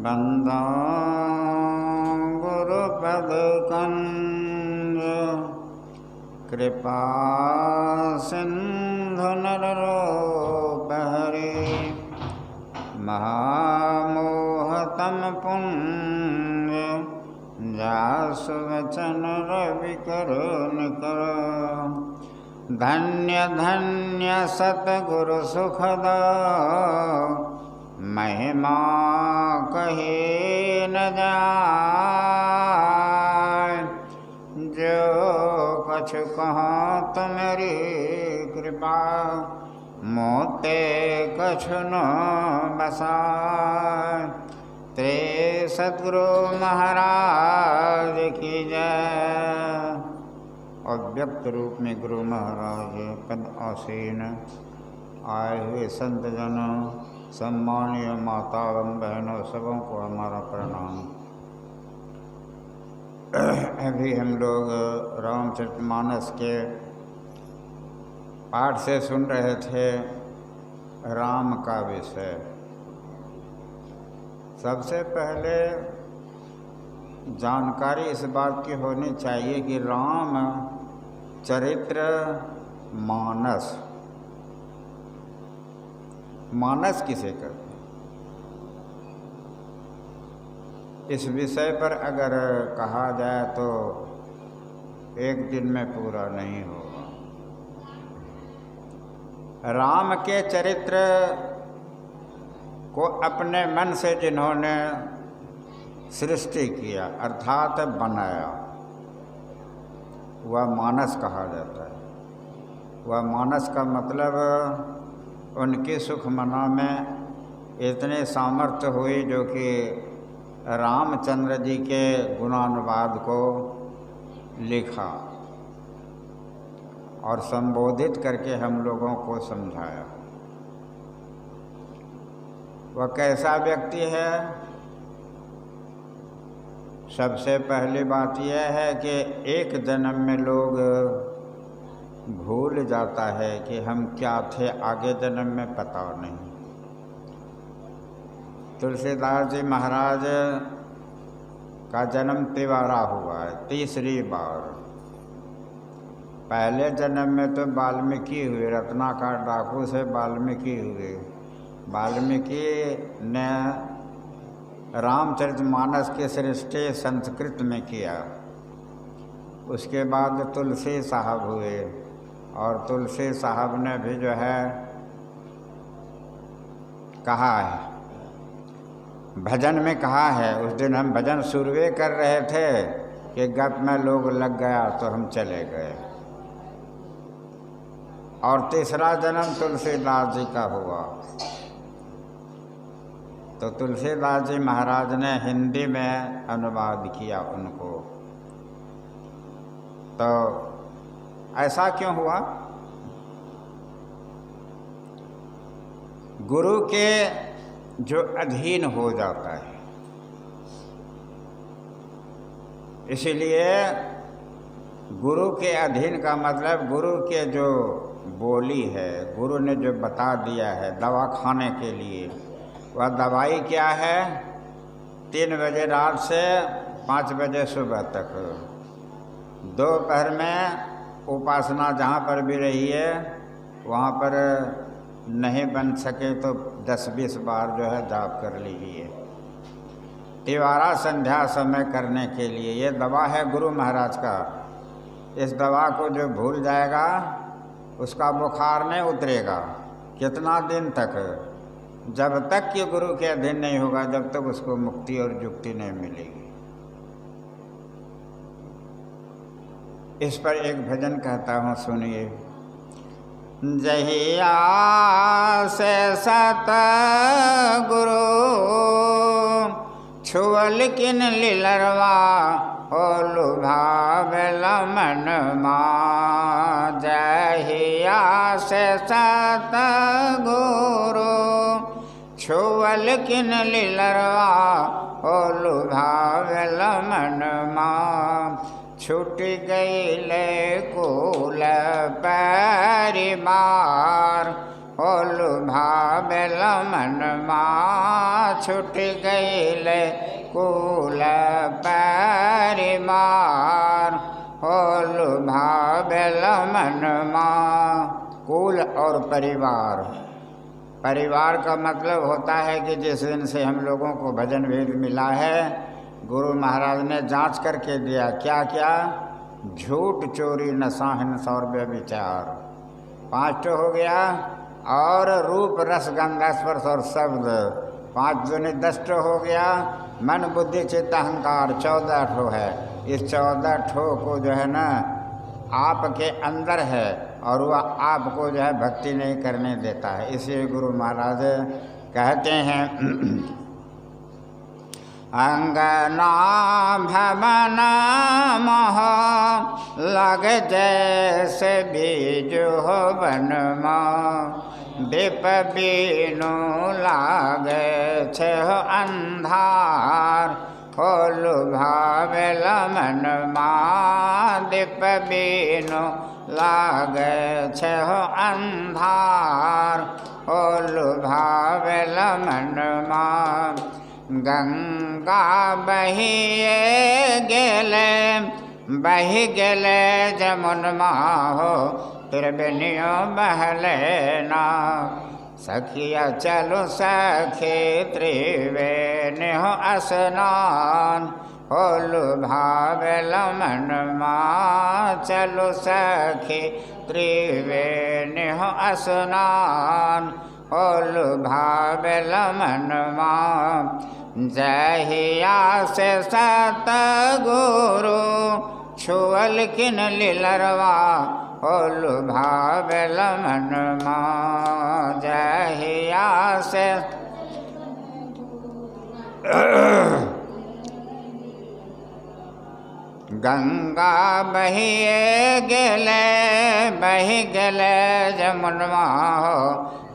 बंदा गुरुपद कंज कृपा सिंधु नररूप हरि महामोहतम पुण्य जासु वचन रवि करुण कर धन्य धन्य सतगुरु सुखद महिमा कहे न जाय जो कछु कहाँ तुम्हारी कृपा मोते कछु न बसाय ते सद्गुरु महाराज की जय। अव्यक्त रूप में गुरु महाराज पद आसीन आए हुए संत जन सम्मानीय माता एवं बहनों सबों को हमारा प्रणाम। अभी हम लोग रामचरितमानस के पाठ से सुन रहे थे राम का विषय। सबसे पहले जानकारी इस बात की होनी चाहिए कि राम चरित्र मानस, मानस किसे कहते हैं, इस विषय पर अगर कहा जाए तो एक दिन में पूरा नहीं होगा। राम के चरित्र को अपने मन से जिन्होंने सृष्टि किया अर्थात बनाया, वह मानस कहा जाता है। वह मानस का मतलब उनकी सुखमना में इतने सामर्थ्य हुई जो कि रामचंद्र जी के गुणानुवाद को लिखा और संबोधित करके हम लोगों को समझाया। वह कैसा व्यक्ति है? सबसे पहली बात यह है कि एक जन्म में लोग भूल जाता है कि हम क्या थे, आगे जन्म में पता नहीं। तुलसीदास जी महाराज का जन्म तिवारा हुआ है, तीसरी बार। पहले जन्म में तो वाल्मीकि हुए, रत्नाकर डाकू से वाल्मीकि हुए। वाल्मीकि ने रामचरितमानस की सृष्टि संस्कृत में किया। उसके बाद तुलसी साहब हुए और तुलसी साहब ने भी जो है कहा है, भजन में कहा है। उस दिन हम भजन सुरवे कर रहे थे कि गप में लोग लग गया तो हम चले गए। और तीसरा जन्म तुलसीदास जी का हुआ। तो तुलसीदास जी महाराज ने हिंदी में अनुवाद किया उनको। तो ऐसा क्यों हुआ? गुरु के जो अधीन हो जाता है, इसलिए गुरु के अधीन का मतलब गुरु के जो बोली है, गुरु ने जो बता दिया है दवा खाने के लिए, वह दवाई क्या है? 3 बजे रात से 5 बजे सुबह तक, दोपहर में उपासना जहाँ पर भी रही है वहाँ पर नहीं बन सके तो 10-20 बार जो है जाप कर लीजिए। तिवारा संध्या समय करने के लिए ये दवा है गुरु महाराज का। इस दवा को जो भूल जाएगा उसका बुखार नहीं उतरेगा। कितना दिन तक? जब तक कि गुरु के अधीन नहीं होगा, जब तक उसको मुक्ति और जुक्ति नहीं मिलेगी। इस पर एक भजन कहता हूँ, सुनिए। जहिया से सतगुरु छुअल किन लीलरवा हो लुभावेल मनमा। जहिया से सतगुरु छुअल किन लीलरवा हो लुभावेल मनमा। छूट गईले कुल परिवार होल भावेल मन माँ छुट गईल कुल परिवार। होल भावेल मन माँ, कुल और परिवार। परिवार का मतलब होता है कि जिस दिन से हम लोगों को भजन वेद मिला है, गुरु महाराज ने जांच करके दिया क्या क्या, झूठ चोरी नशा हिंसा और व्यभिचार 5 तो हो गया, और रूप रस गंध स्पर्श और शब्द 5 दूनी 10 तो हो गया, मन बुद्धि चित्त अहंकार 14 ठो है। इस 14 ठो को जो है ना आपके अंदर है, और वह आपको जो है भक्ति नहीं करने देता है। इसलिए गुरु महाराज कहते हैं अंगना भवन मोह लग जैसे बीज हो वनमा, दीप बीनु लागे छे हो अंधार। होल भावेल मन माँ दीप बीनु लागे छे हो अंधार। होल भावेल मन माँ गंगा बहिए गेले, बही गेले जमुनमा हो त्रिवेणियों बहले ना। सखिया चलो सखे त्रिवेणी हो स्नान। होल भावेल मन माँ चलो सखी त्रिवेणी हो स्नान। होल भावेल मन माँ जहिया से सतगुरु छुअल किन लीलरवा। होल भावेल मन माँ जहिया से गंगा बहिए गेले, बही गेले जमुनमा हो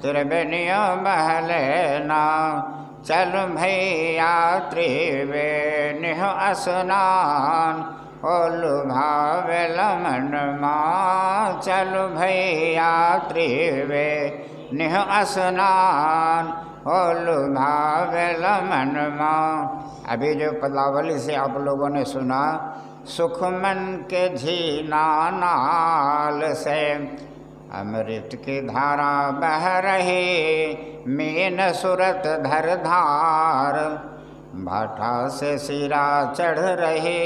त्रिवेणियों बहले ना। चल भैया त्रिवेणी हो स्नान। होल भावेल मन माँ चल भैया त्रिवेणी हो स्नान। होल भावेल मन माँ। अभी जो पदावली से आप लोगों ने सुना, सुख मन के झीना नाल से अमृत की धारा बह रही, मीन सुरत धर धार भाटा से सिरा चढ़ रही।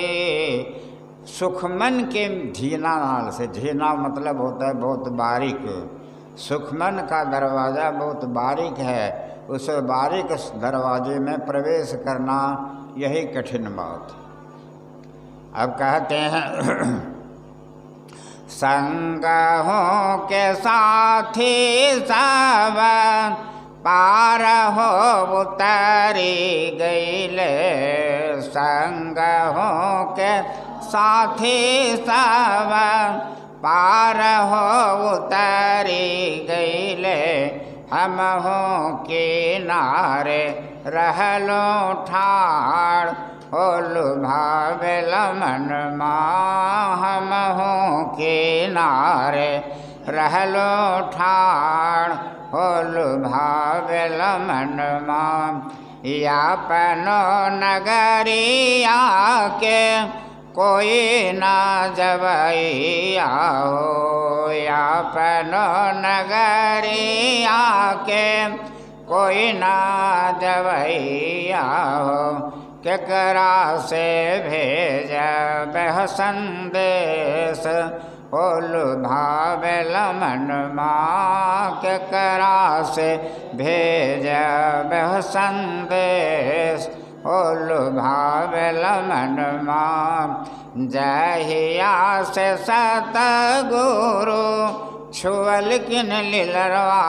सुखमन के झीना नाल से, झीना मतलब होता है बहुत बारीक, सुखमन का दरवाज़ा बहुत बारीक है, उस बारीक दरवाजे में प्रवेश करना यही कठिन बात। अब कहते हैं संग हो के साथी सब पार हो उतरी गईले। संग हो के साथी सब पार हो उतरी गईले। हम हो किनारे रहलो ठाड़। होल भावेल मन माँ हम हो किनारे रहलो ठाड़। होल भावेल मन माँ यापनो नगरिया के कोई ना जवैया हो। यापनो नगरिया के कोई ना जवैया हो। केकरा से भेजबह संदेश। होल भावेल मन माँ केकरा से भेजबह संदेश। होल भावेल मन माँ जहिया से सतगुरु छुअल किन लीलरवा।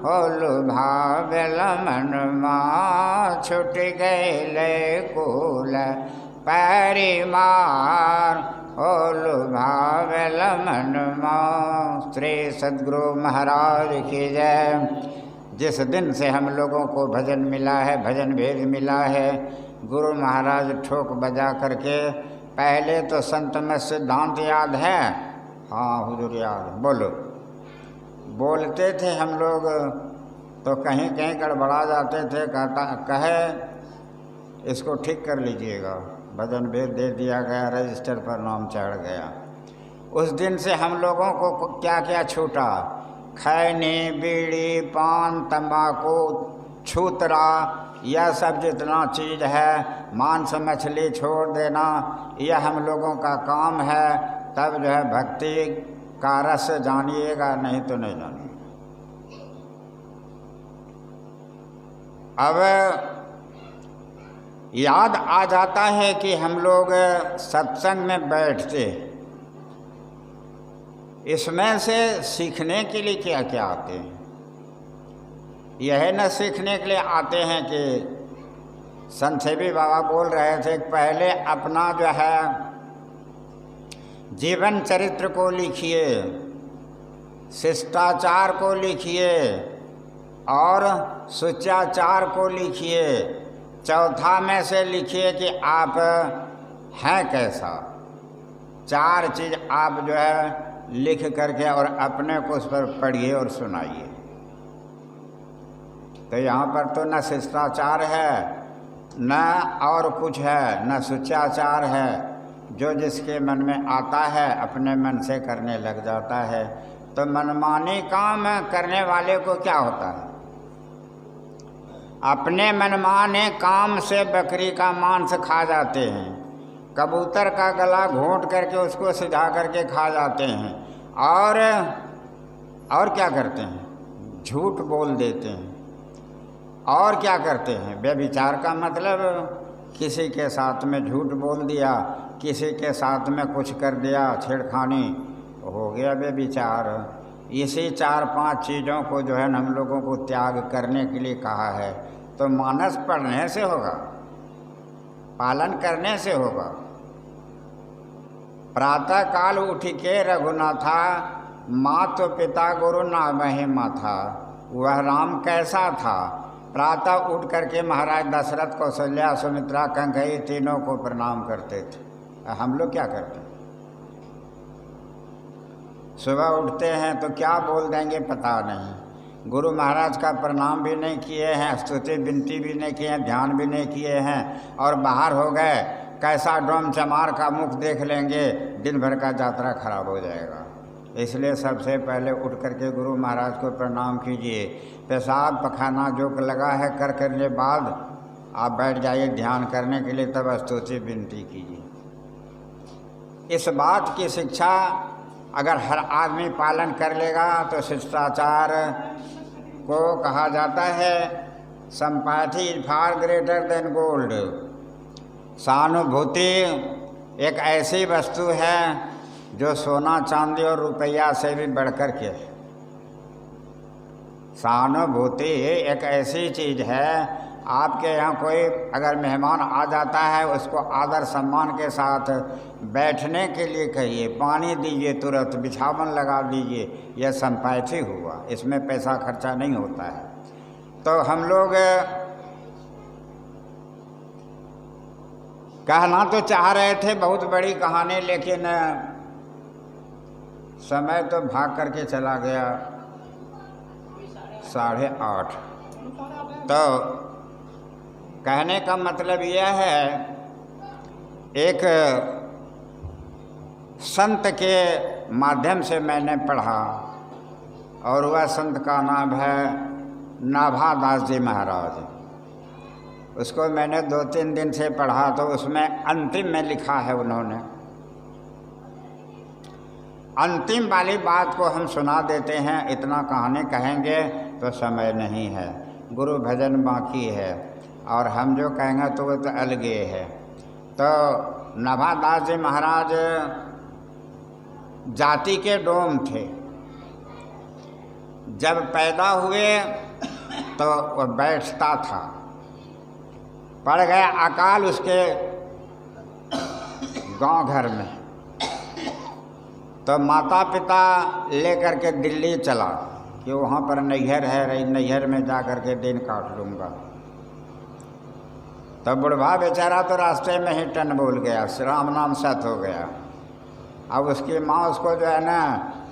होल भावेल मन माँ छुट गईले कुल परिवार। होल भावेल मन माँ। श्री सद्गुरु महाराज की जय। जिस दिन से हम लोगों को भजन मिला है, भजन भेद मिला है, गुरु महाराज ठोक बजा करके, पहले तो संत में सिद्धांत याद है, हाँ हुजूर याद, बोलो। बोलते थे हम लोग तो कहीं कहीं गड़बड़ा जाते थे, कहे इसको ठीक कर लीजिएगा, भजन भेद दे दिया गया, रजिस्टर पर नाम चढ़ गया। उस दिन से हम लोगों को क्या क्या छूटा, खैनी, बीड़ी, पान, तंबाकू, छूतरा, यह सब जितना चीज़ है, मांस मछली छोड़ देना, यह हम लोगों का काम है। तब जो है भक्ति का रस जानिएगा, नहीं तो नहीं जानिएगा। अब याद आ जाता है कि हम लोग सत्संग में बैठते, इसमें से सीखने के लिए क्या क्या आते हैं। यह न सीखने के लिए आते हैं कि संसेवी बाबा बोल रहे थे, पहले अपना जो है जीवन चरित्र को लिखिए, शिष्टाचार को लिखिए और सुचाचार को लिखिए। चौथा में से लिखिए कि आप हैं कैसा। चार चीज़ आप जो है लिख करके और अपने को उस पर पढ़िए और सुनाइए। तो यहाँ पर तो न शिष्टाचार है, न और कुछ है, न सुचाचार है। जो जिसके मन में आता है अपने मन से करने लग जाता है। तो मनमानी काम करने वाले को क्या होता है, अपने मनमाने काम से बकरी का मांस खा जाते हैं, कबूतर का गला घोंट करके उसको सिधा करके खा जाते हैं, और क्या करते हैं, झूठ बोल देते हैं। और क्या करते हैं, व्यभिचार का मतलब किसी के साथ में झूठ बोल दिया, किसी के साथ में कुछ कर दिया, छेड़खानी, हो गया व्यभिचार। इसी 4-5 चीज़ों को जो है हम लोगों को त्याग करने के लिए कहा है। तो मानस पढ़ने से होगा, पालन करने से होगा। प्रातः काल उठ के रघुनाथा, माता पिता गुरु नामहि माथा। वह राम कैसा था, प्रातः उठ करके महाराज दशरथ, कौशल्या, सुमित्रा, कैकेयी तीनों को प्रणाम करते थे। हम लोग क्या करते हैं, सुबह उठते हैं तो क्या बोल देंगे पता नहीं, गुरु महाराज का प्रणाम भी नहीं किए हैं, स्तुति विनती भी नहीं किए हैं, ध्यान भी नहीं किए हैं, और बाहर हो गए, कैसा डोम चमार का मुख देख लेंगे, दिन भर का यात्रा खराब हो जाएगा। इसलिए सबसे पहले उठ करके गुरु महाराज को प्रणाम कीजिए। पेशाब पखाना जो लगा है कर करने बाद आप बैठ जाइए ध्यान करने के लिए, तब स्तुति विनती कीजिए। इस बात की शिक्षा अगर हर आदमी पालन कर लेगा तो शिष्टाचार को कहा जाता है sympathy is far greater than gold. सहानुभूति एक ऐसी वस्तु है जो सोना चांदी और रुपया से भी बढ़कर के। सहानुभूति एक ऐसी चीज़ है, आपके यहाँ कोई अगर मेहमान आ जाता है उसको आदर सम्मान के साथ बैठने के लिए कहिए, पानी दीजिए, तुरंत बिछावन लगा दीजिए, यह संपैथी हुआ, इसमें पैसा खर्चा नहीं होता है। तो हम लोग कहना तो चाह रहे थे बहुत बड़ी कहानी, लेकिन समय तो भाग करके चला गया 8:30। तो कहने का मतलब यह है, एक संत के माध्यम से मैंने पढ़ा और वह संत का नाम है नाभादास जी महाराज। उसको मैंने 2-3 दिन से पढ़ा, तो उसमें अंतिम में लिखा है उन्होंने। अंतिम वाली बात को हम सुना देते हैं, इतना कहानी कहेंगे तो समय नहीं है, गुरु भजन बाकी है, और हम जो कहेंगे तो वो तो अलगे है। तो नाभादास जी महाराज जाति के डोम थे। जब पैदा हुए तो वह बैठता था, पड़ गया अकाल उसके गांव घर में, तो माता पिता लेकर के दिल्ली चला कि वहाँ पर नैहर है, नैहर में जा कर के दिन काट लूँगा। तो बुढ़वा बेचारा तो रास्ते में ही टन बोल गया, राम नाम सत हो गया। अब उसकी माँ उसको जो है ना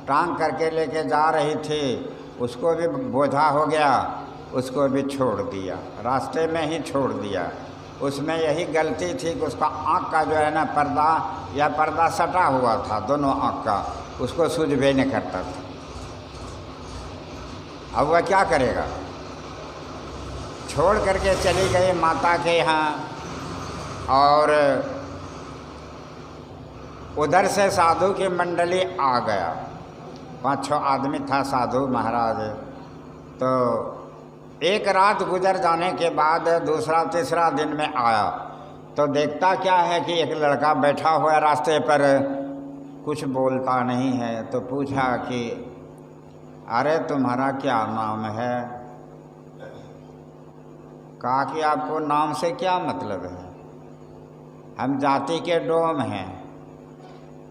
टांग करके लेके जा रही थी, उसको भी बोझा हो गया, उसको भी छोड़ दिया, रास्ते में ही छोड़ दिया। उसमें यही गलती थी कि उसका आँख का जो है ना पर्दा या पर्दा सटा हुआ था दोनों आँख का, उसको सूझबे नहीं करता था। अब वह क्या करेगा, छोड़ करके चली गई माता के यहाँ। और उधर से साधु की मंडली आ गया, 5-6 आदमी था साधु महाराज। तो एक रात गुजर जाने के बाद दूसरा तीसरा दिन में आया तो देखता क्या है कि एक लड़का बैठा हुआ रास्ते पर, कुछ बोलता नहीं है। तो पूछा कि अरे तुम्हारा क्या नाम है? कहा कि आपको नाम से क्या मतलब है, हम जाति के डोम हैं,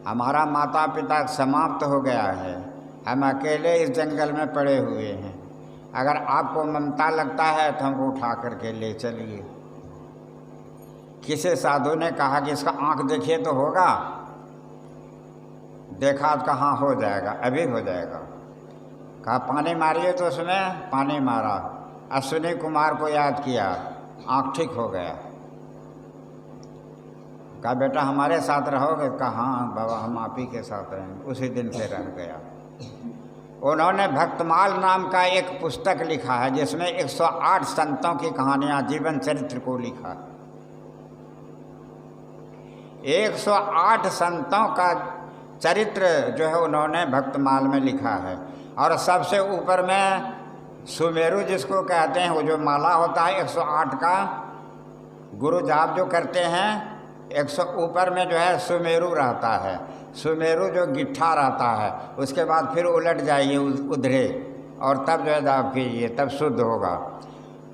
हमारा माता पिता समाप्त हो गया है, हम अकेले इस जंगल में पड़े हुए हैं, अगर आपको ममता लगता है तो हमको उठा करके ले चलिए। किसी साधु ने कहा कि इसका आँख देखिए तो होगा। देखा तो कहाँ हो जाएगा, अभी हो जाएगा। कहा पानी मारिए, तो उसमें पानी मारा, अश्विनी कुमार को याद किया, आँख ठीक हो गया। कहा बेटा हमारे साथ रहोगे? कहा हाँ बाबा हम आप ही के साथ रहेंगे। उसी दिन से रह गया। उन्होंने भक्तमाल नाम का एक पुस्तक लिखा है जिसमें 108 संतों की कहानियाँ, जीवन चरित्र को लिखा। 108 संतों का चरित्र जो है उन्होंने भक्तमाल में लिखा है। और सबसे ऊपर में सुमेरु जिसको कहते हैं, वो जो माला होता है 108 का, गुरु जाप जो करते हैं, 100 ऊपर में जो है सुमेरु रहता है। सुमेरु जो गिट्ठा रहता है, उसके बाद फिर उलट जाइए उधरे और तब जो है जाप कीजिए, तब शुद्ध होगा।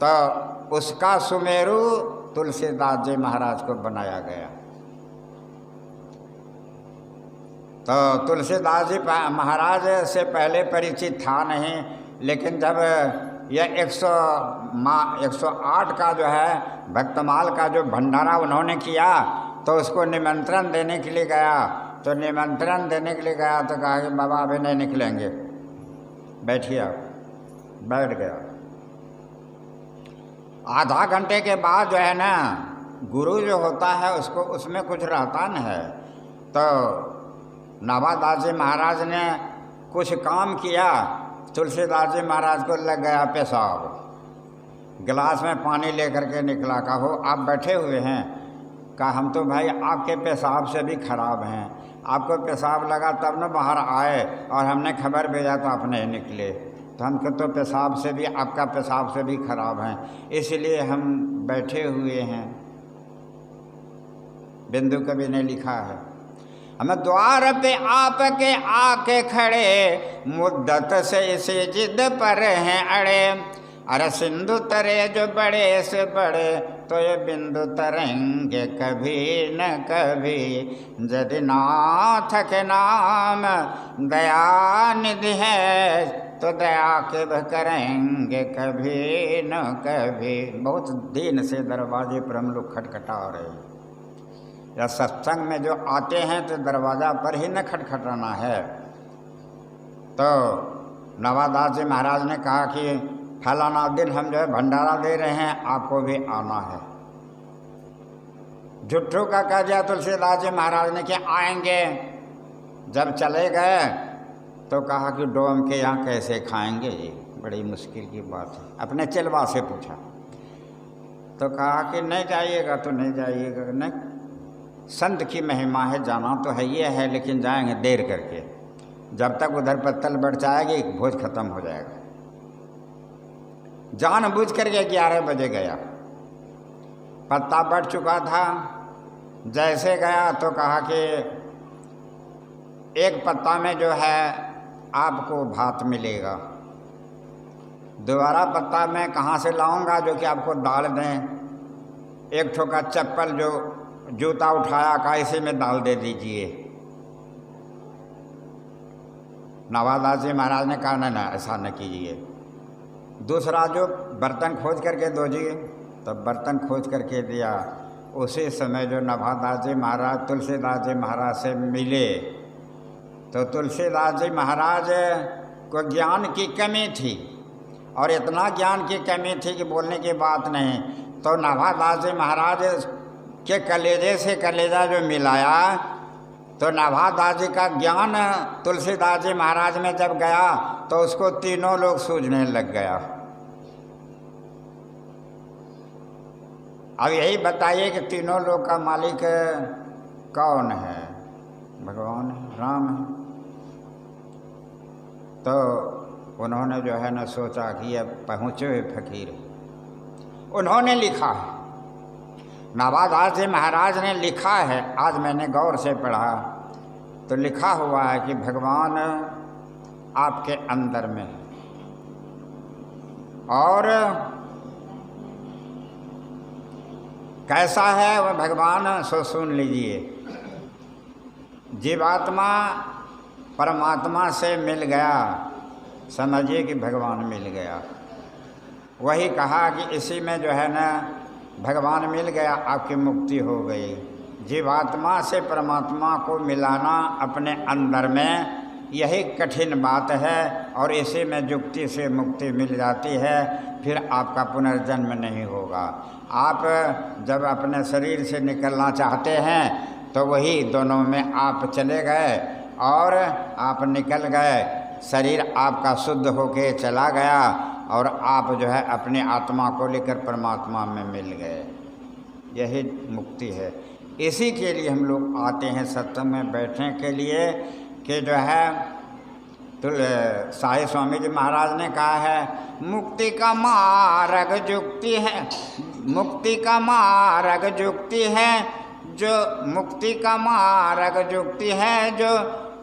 तो उसका सुमेरु तुलसीदास जी महाराज को बनाया गया। तो तुलसीदास जी महाराज से पहले परिचित था नहीं, लेकिन जब यह 108 का जो है भक्तमाल का जो भंडारा उन्होंने किया तो उसको निमंत्रण देने के लिए गया। तो निमंत्रण देने के लिए गया तो कहा कि बाबा अभी नहीं निकलेंगे, बैठिए आप। बैठ गया। आधा घंटे के बाद जो है ना, गुरु जो होता है उसको उसमें कुछ रहता न है। तो नाभादास जी महाराज ने कुछ काम किया, तुलसीदास जी महाराज को लग गया पेशाब। गिलास में पानी लेकर के निकला। कहा हो आप बैठे हुए हैं? कहा हम तो भाई आपके पेशाब से भी खराब हैं, आपको पेशाब लगा तब न बाहर आए और हमने खबर भेजा तो आप नहीं निकले, तो हमको तो पेशाब से भी, आपका पेशाब से भी खराब हैं, इसलिए हम बैठे हुए हैं। बिंदु कवि ने लिखा है, हम द्वार पे आपके आके खड़े, मुद्दत से इसे जिद पर हैं अड़े। अरे सिंधु तरे जो बड़े से बड़े, तो ये बिंदु तरेंगे कभी न कभी। यदि नाथ के नाम दया निधि है, तो दया के करेंगे कभी न कभी। बहुत दिन से दरवाजे पर हम लोग खटखटा रहे हैं। या सत्संग में जो आते हैं तो दरवाज़ा पर ही न खटखटाना है। तो नवादास जी महाराज ने कहा कि फलाना दिन हम जो है भंडारा दे रहे हैं, आपको भी आना है। झुट्ठू का कह दिया तुलसीदास जी महाराज ने कि आएंगे। जब चले गए तो कहा कि डोम के यहाँ कैसे खाएंगे, ये बड़ी मुश्किल की बात है। अपने चिलवा से पूछा तो कहा कि नहीं जाइएगा तो नहीं जाइएगा। नहीं, संत की महिमा है, जाना तो है ये है, लेकिन जाएंगे देर करके, जब तक उधर पत्तल बढ़ जाएगी भोज खत्म हो जाएगा। जानबूझ करके 11 बजे गया, पत्ता बढ़ चुका था। जैसे गया तो कहा कि एक पत्ता में जो है आपको भात मिलेगा, दोबारा पत्ता में कहाँ से लाऊंगा जो कि आपको डाल दें। एक ठोका चप्पल जो जूता उठाया, का इसी में डाल दे दीजिए। नवादास जी महाराज ने कहा ना ऐसा न कीजिए। दूसरा जो बर्तन खोज करके दो जी, तो बर्तन खोज करके दिया। उसी समय जो नवादास जी महाराज तुलसीदास जी महाराज से मिले तो तुलसीदास जी महाराज को ज्ञान की कमी थी, और इतना ज्ञान की कमी थी कि बोलने की बात नहीं। तो नाभादास जी महाराज के कलेजे से कलेजा जो मिलाया, तो नाभादास जी का ज्ञान तुलसीदास जी महाराज में जब गया तो उसको तीनों लोग सूझने लग गया। अब यही बताइए कि तीनों लोग का मालिक कौन है? भगवान है, राम है। तो उन्होंने जो है ना सोचा कि अब पहुँचे हुए फकीर, उन्होंने लिखा है, नाभादास जी महाराज ने लिखा है, आज मैंने गौर से पढ़ा तो लिखा हुआ है कि भगवान आपके अंदर में है, और कैसा है वह भगवान सो सुन लीजिए। जीवात्मा परमात्मा से मिल गया, समझिए कि भगवान मिल गया। वही कहा कि इसी में जो है ना भगवान मिल गया, आपकी मुक्ति हो गई। जीवात्मा से परमात्मा को मिलाना अपने अंदर में, यही कठिन बात है, और इसी में युक्ति से मुक्ति मिल जाती है। फिर आपका पुनर्जन्म नहीं होगा। आप जब अपने शरीर से निकलना चाहते हैं तो वही दोनों में आप चले गए और आप निकल गए, शरीर आपका शुद्ध होके चला गया और आप जो है अपनी आत्मा को लेकर परमात्मा में मिल गए। यही मुक्ति है। इसी के लिए हम लोग आते हैं सत्संग में बैठने के लिए कि जो है साईं स्वामी जी महाराज ने कहा है, मुक्ति का मार्ग जुक्ति है, मुक्ति का मार्ग जुक्ति है, जो मुक्ति का मार्ग जुक्ति है, जो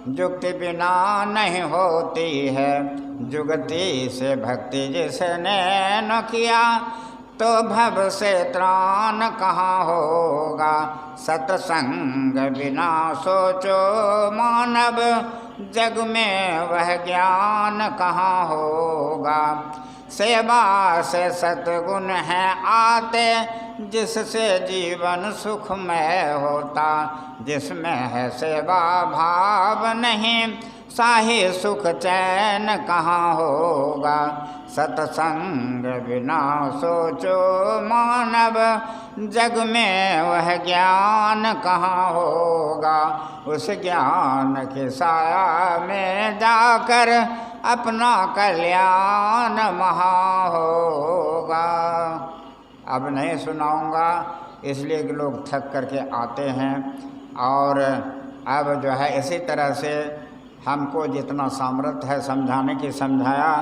जुक्ति बिना नहीं होती है। जुगति से भक्ति जिसने न किया तो भव से त्राण कहाँ होगा। सत्संग बिना सोचो मानव, जग में वह ज्ञान कहाँ होगा। सेवा से सद्गुण है आते, जिससे जीवन सुखमय होता। जिसमें है सेवा भाव नहीं, साही सुख चैन कहाँ होगा। सत्संग बिना सोचो मानव, जग में वह ज्ञान कहाँ होगा। उस ज्ञान के साया में जाकर अपना कल्याण महा होगा। अब नहीं सुनाऊंगा, इसलिए कि लोग थक करके आते हैं, और अब जो है इसी तरह से हमको जितना सामर्थ्य है समझाने की समझाया।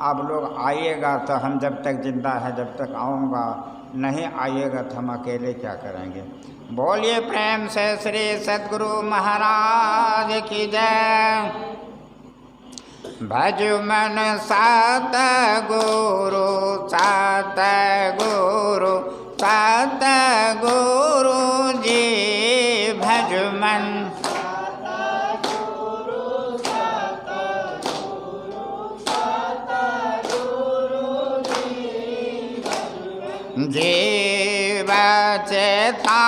आप लोग आइएगा तो हम जब तक जिंदा है जब तक आऊँगा, नहीं आइएगा तो हम अकेले क्या करेंगे। बोलिए प्रेम से श्री सद्गुरु महाराज की जय। भज मन सात गुरु, सात गुरु, सात गुरु जी। भज मन जीव चेता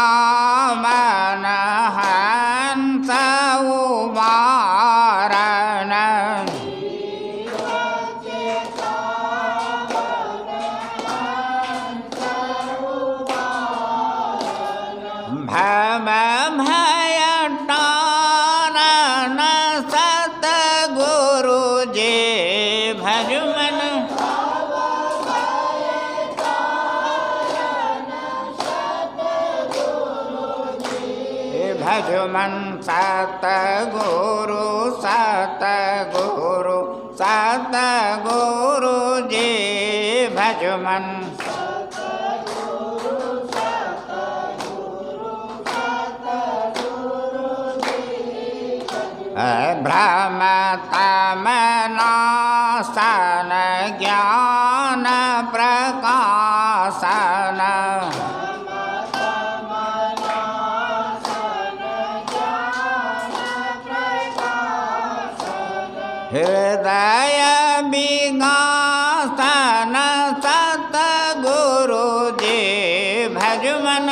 मन हंस उबारन। भव भय तारन सतगुरु जी। भज मन भज मन सतगुरु, सतगुरु, सतगुरु जी। भज मन भ्रम तम नाशन, ज्ञान प्रकाशन। हृदय विगासन सतगुरु जी। भज मन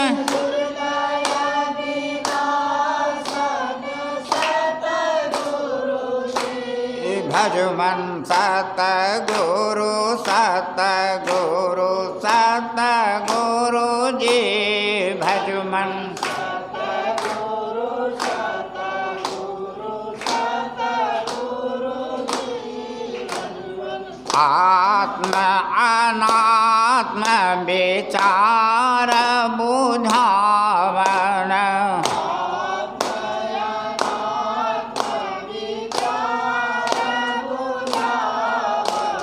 भजमन सतगुरु सतगुरु सतगुरु जी भजमन आत्म अनात्म विचार बुझावन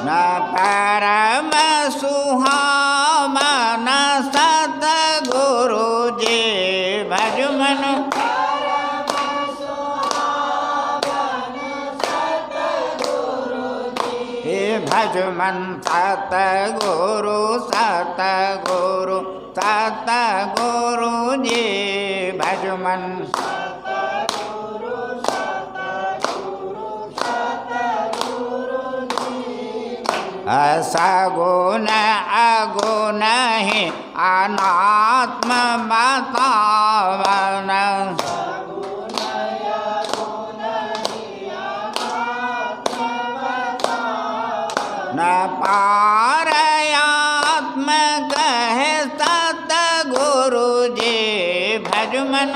न परम सुहावन सतगुरु जी भजमन भजमन सतगुरु सतगुरु सतगुरु जी भजमन सगुण अगुण ही अनात्म बतावन न पारयात्म कहे सतगुरु जी भजमन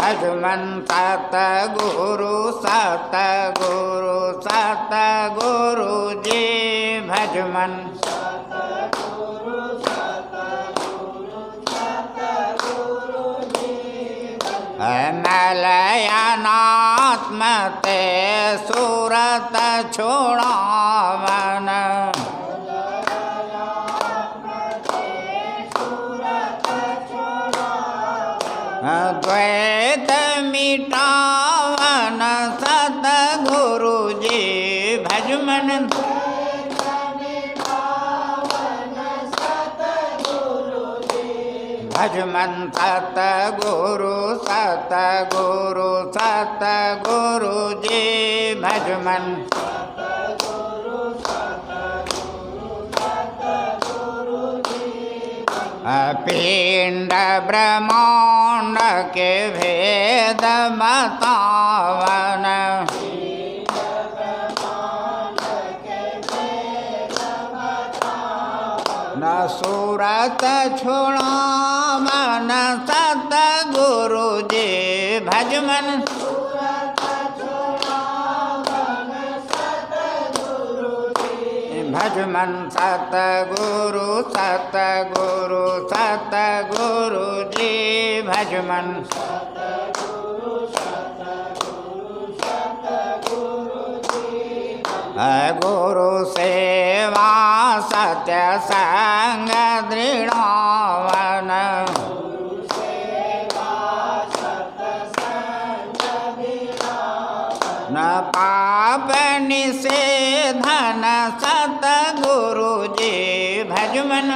भजमन सतगुरु सतगुरु सतगुरु जी भजमन मलयानात्म ते सूरत छोड़ावन द्वैत मिटावन सतगुरु जी भजमन भजमन सतगुरु सतगुरु सतगुरु जी भजमन पिंड ब्रह्मांड के भेद बतावन न सूरत छोड़ावन सतगुरु जी भजमन भजमन सतगुरु सतगुरु सतगुरु जी भजमन गुरु सेवा सत्य संग दृढ़ावन न पाप निषेधन सतगुरु जी भजमन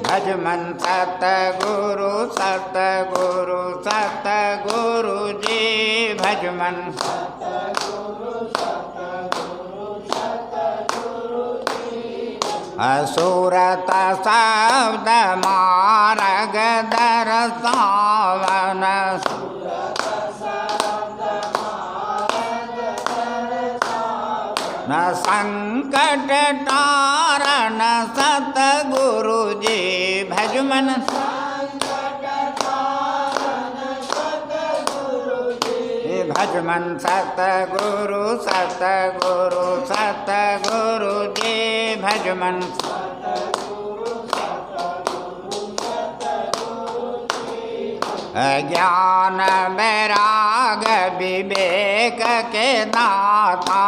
भजमन सतगुरु सतगुरु सतगुरु जी भजमन असुरत शब्द मार्ग दर्शावन न संकट तारण सतगुरु जी भजमन भजमन सतगुरु सतगुरु सतगुरु जी भजमन ज्ञान वैराग विवेक के दाता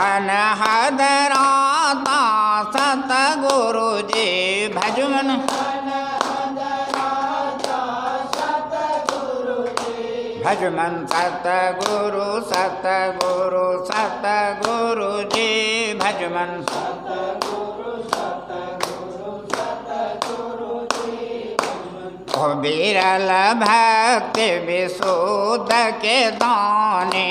अनहद राता सतगुरु जी भजमन भजमन सतगुरु सतगुरु सतगुरु जी भजमन विरल भक्ति विशुद्ध के दाने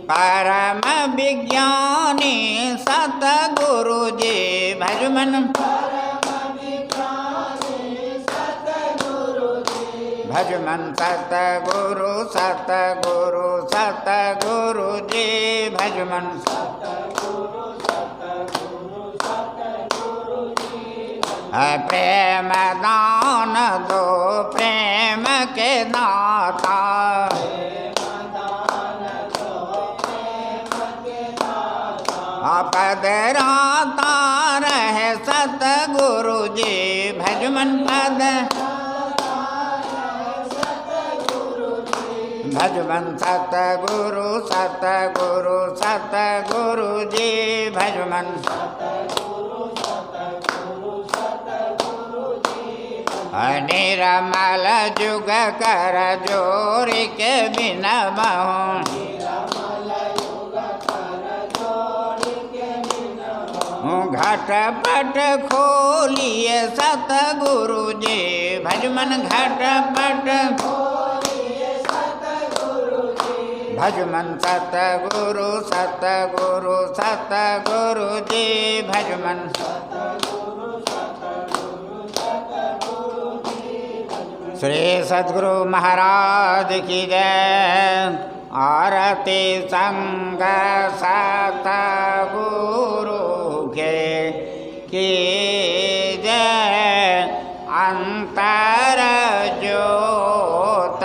परम विज्ञानी सतगुरु जी भजमन भजमन सतगुरु सतगुरु सतगुरु जी भजमन प्रेम दान दो प्रेम के दाता पदराता रहे सतगुरु जी भजमन पद भजमन सतगुरु सतगुरु सतगुरु जी भजमन निरमल जुग कर जोरी के बिना बहु घटपट खोलिए सतगुरु जी भजमन घटपट भजमन सतगुरु सतगुरु सतगुरु जी भजमन श्री सद्गुरु महाराज की जय। आरती संग सतगुरु के की जय। अंतर ज्योत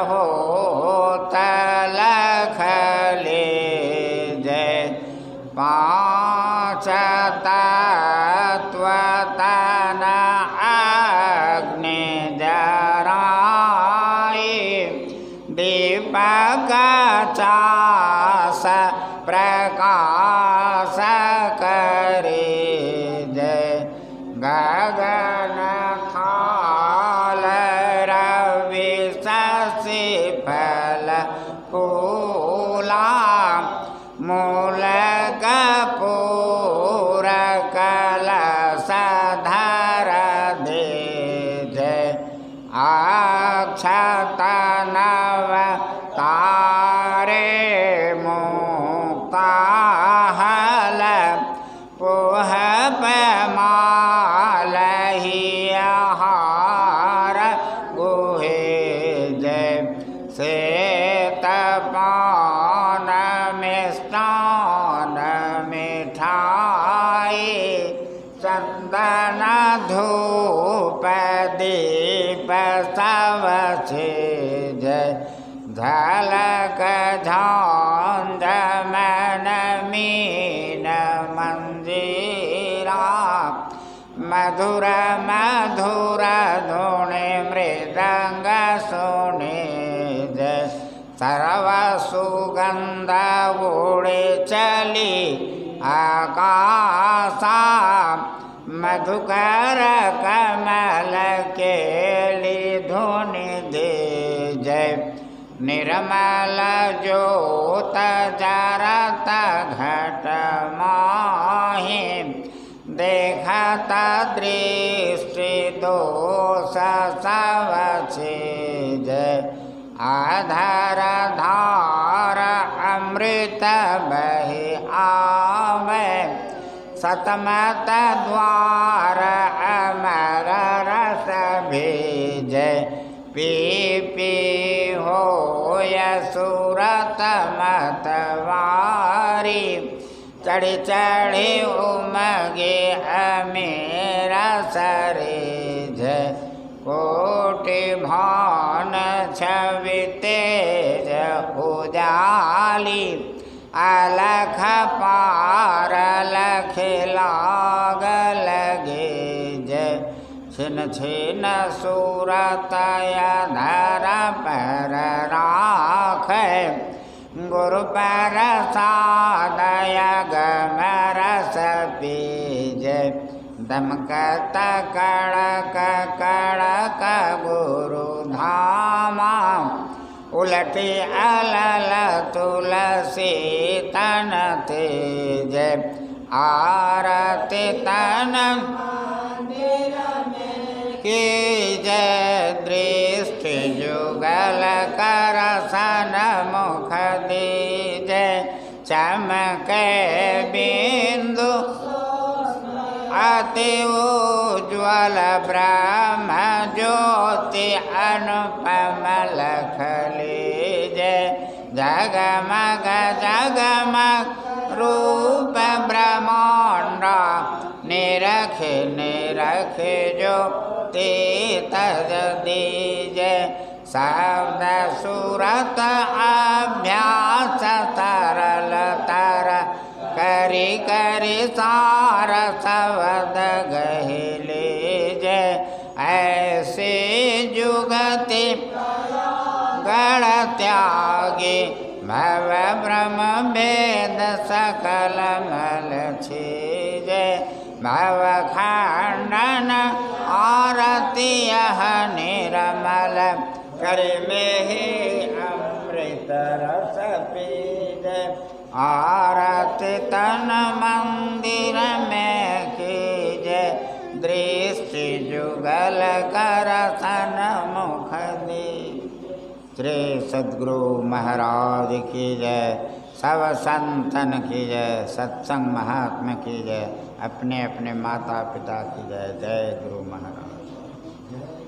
होत लख लीजय। पांच तत्व तन अग्नि जराए। दीपक चास प्रकाश करे जय। गगन थाल रवि शशि फल फूला। मूल कपूर कलश धर दे जय। अक्षत नव तारे मुक्ता हल पुहप माल हार गुहे जय। श्वेत पान मिष्टान मिठाई। चंदन धूप दीप सब जय। झलक झांझ मन मीन मंजीरा। मधुर मधुर धुने मृदंग सुने जय। सर्व सुगंध उड़े चली आकाशा। मधुकर कमल केली धुनि दे जय। निर्मल ज्योत जरत घट माहि। देखत दृष्टि दोष सब जय। आधार धार अमृत बहि आवे। सतमत द्वार अमर रस भेजय। पी पी होय सुरत मतवारी। चढ़ी चढ़ी उमगे अमेरा सरे जय। कोटि भान छवि तेज उजाली। अलख पार लख लाग लगे जय। छिन छिन सूरत धर पर राख। गुरु पर सादय गम रस पीज। दमकत कड़क कड़क गुरु धामा। उलटी अलल तुलसी तन तेज। आरती तन की जय। दृष्टि जुगल कर सन मुख दीजय। चमके बिंदु अति उज्ज्वल ब्रह्म ज्योति अनुपम लख लीजे जगमग जगमग रूप ब्रह्मांड निरख निरख ज्योति तज दीजे शब्द सूरत अभ्यास तरल तर करी करी सार शब्द गहले जय ऐसे जुगति गण त्यागे भव ब्रह्म वेद सकल मल छीजे भव खंडन आरती यह निर्मल कर में ही अमृत रस पीजे आरती तन मंदिर में कीजे दृष्टि जुगल कर सन मुख दी। श्री सद्गुरु महाराज की जय, सब संतन की जय, सत्संग महात्मा की जय, अपने अपने माता पिता की जय। जय गुरु महाराज।